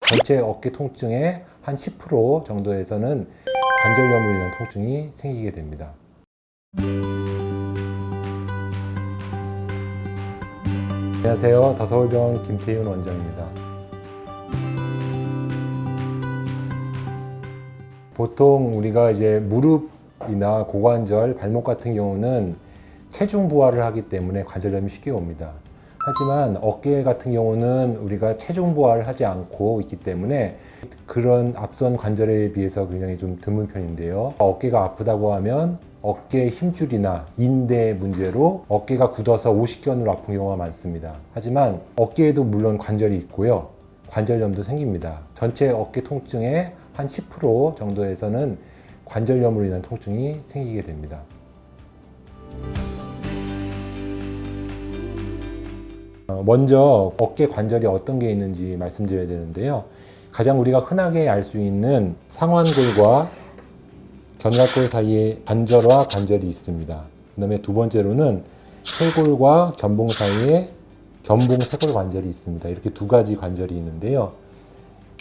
전체 어깨 통증의 한 10% 정도에서는 관절염으로 인한 통증이 생기게 됩니다. 안녕하세요. 더서울병원 김태윤 원장입니다. 보통 우리가 이제 무릎이나 고관절, 발목 같은 경우는 체중 부하를 하기 때문에 관절염이 쉽게 옵니다. 하지만 어깨 같은 경우는 우리가 체중 부하를 하지 않고 있기 때문에 그런 앞선 관절에 비해서 굉장히 좀 드문 편인데요. 어깨가 아프다고 하면 어깨 힘줄이나 인대 문제로 어깨가 굳어서 오십견으로 아픈 경우가 많습니다. 하지만 어깨에도 물론 관절이 있고요. 관절염도 생깁니다. 전체 어깨 통증의 한 10% 정도에서는 관절염으로 인한 통증이 생기게 됩니다. 먼저 어깨 관절이 어떤 게 있는지 말씀드려야 되는데요. 가장 우리가 흔하게 알 수 있는 상완골과 견갑골 사이에 관절과 관절이 있습니다. 그 다음에 두 번째로는 쇄골과 견봉 사이에 견봉 쇄골 관절이 있습니다. 이렇게 두 가지 관절이 있는데요.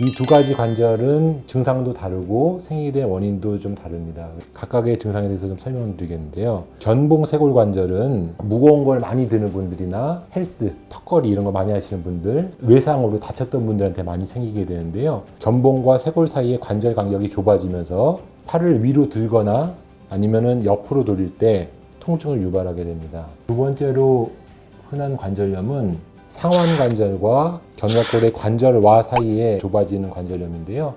이 두 가지 관절은 증상도 다르고 생기게 된 원인도 좀 다릅니다. 각각의 증상에 대해서 좀 설명을 드리겠는데요. 견봉 쇄골 관절은 무거운 걸 많이 드는 분들이나 헬스, 턱걸이 이런 거 많이 하시는 분들, 외상으로 다쳤던 분들한테 많이 생기게 되는데요. 견봉과 쇄골 사이의 관절 간격이 좁아지면서 팔을 위로 들거나 아니면은 옆으로 돌릴 때 통증을 유발하게 됩니다. 두 번째로 흔한 관절염은 상완관절과 견갑골의 관절와 사이에 좁아지는 관절염인데요.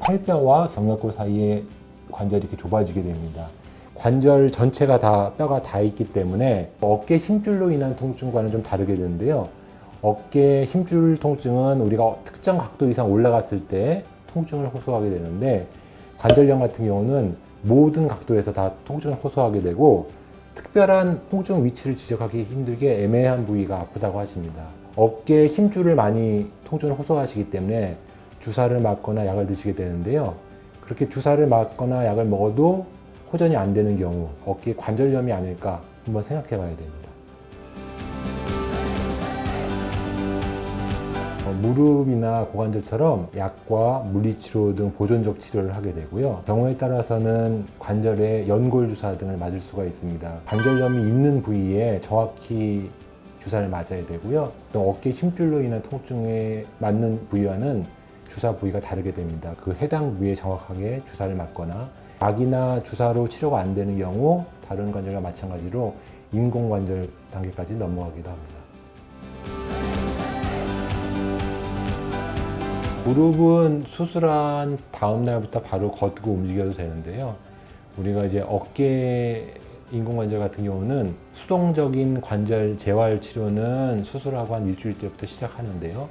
팔뼈와 견갑골 사이에 관절이 이렇게 좁아지게 됩니다. 관절 전체가 다 뼈가 다 있기 때문에 어깨 힘줄로 인한 통증과는 좀 다르게 되는데요. 어깨 힘줄 통증은 우리가 특정 각도 이상 올라갔을 때 통증을 호소하게 되는데 관절염 같은 경우는 모든 각도에서 다 통증을 호소하게 되고 특별한 통증 위치를 지적하기 힘들게 애매한 부위가 아프다고 하십니다. 어깨 힘줄을 많이 통증을 호소하시기 때문에 주사를 맞거나 약을 드시게 되는데요. 그렇게 주사를 맞거나 약을 먹어도 호전이 안 되는 경우 어깨 관절염이 아닐까 한번 생각해 봐야 됩니다. 무릎이나 고관절처럼 약과 물리치료 등 보존적 치료를 하게 되고요. 경우에 따라서는 관절에 연골 주사 등을 맞을 수가 있습니다. 관절염이 있는 부위에 정확히 주사를 맞아야 되고요. 또 어깨 힘줄로 인한 통증에 맞는 부위와는 주사 부위가 다르게 됩니다. 그 해당 부위에 정확하게 주사를 맞거나 약이나 주사로 치료가 안 되는 경우 다른 관절과 마찬가지로 인공관절 단계까지 넘어가기도 합니다. 무릎은 수술한 다음 날부터 바로 걷고 움직여도 되는데요. 우리가 이제 어깨 인공관절 같은 경우는 수동적인 관절 재활 치료는 수술하고 한 일주일 때부터 시작하는데요.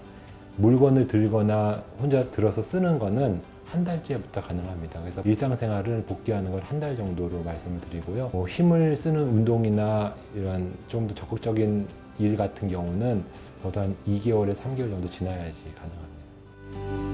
물건을 들거나 혼자 들어서 쓰는 거는 한 달째부터 가능합니다. 그래서 일상생활을 복귀하는 걸 한 달 정도로 말씀을 드리고요. 힘을 쓰는 운동이나 이런 좀 더 적극적인 일 같은 경우는 보다 한 2개월에서 3개월 정도 지나야지 가능합니다.